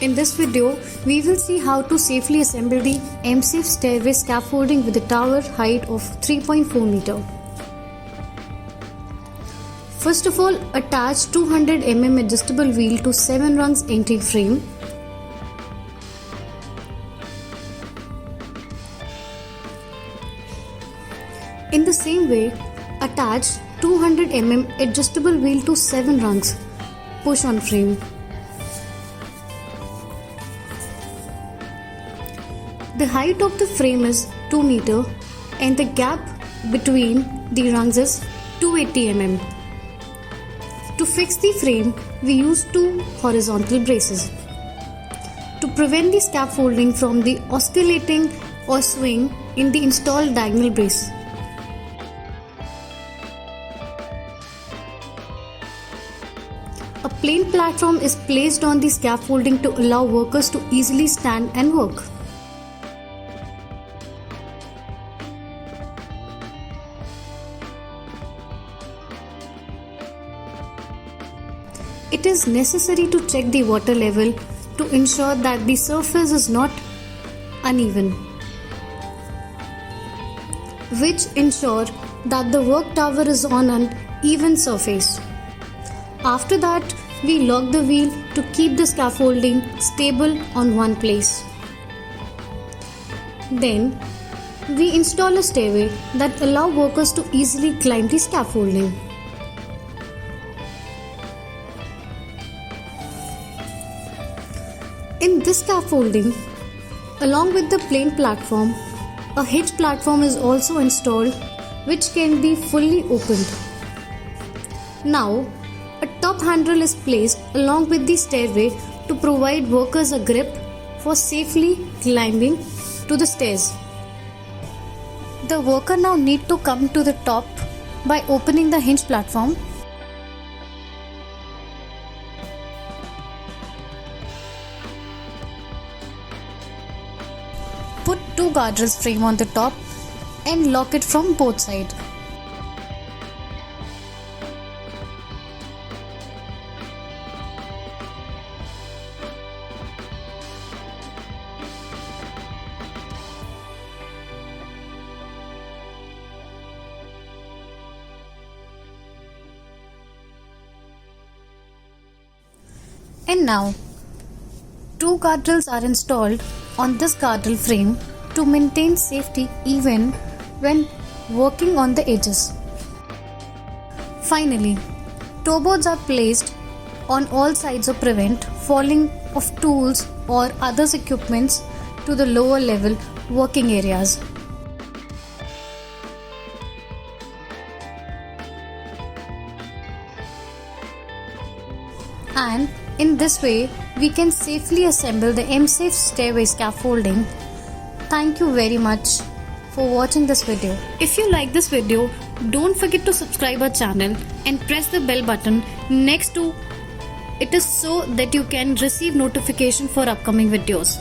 In this video, we will see how to safely assemble the MSafe stairway scaffolding with a tower height of 3.4 meter. First of all, attach 200 mm adjustable wheel to 7 rungs entry frame. In the same way, attach 200 mm adjustable wheel to 7 rungs push on frame. The height of the frame is 2 meter and the gap between the rungs is 280 mm. To fix the frame, we use 2 horizontal braces. To prevent the scaffolding from the oscillating or swing in the installed diagonal brace. A plain platform is placed on the scaffolding to allow workers to easily stand and work. It is necessary to check the water level to ensure that the surface is not uneven, which ensure that the work tower is on an even surface. After that, we lock the wheel to keep the scaffolding stable on one place. Then, we install a stairway that allow workers to easily climb the scaffolding. In this scaffolding, along with the plain platform, a hitch platform is also installed which can be fully opened. Now, a top handrail is placed along with the stairway to provide workers a grip for safely climbing to the stairs. The worker now need to come to the top by opening the hinge platform. Put 2 guardrails frame on the top and lock it from both sides. And now, 2 guardrails are installed on this guardrail frame to maintain safety even when working on the edges. Finally, toe boards are placed on all sides to prevent falling of tools or other equipments to the lower level working areas. And in this way, we can safely assemble the MSafe stairway scaffolding. Thank you very much for watching this video. If you like this video, don't forget to subscribe our channel and press the bell button next to it so that you can receive notification for upcoming videos.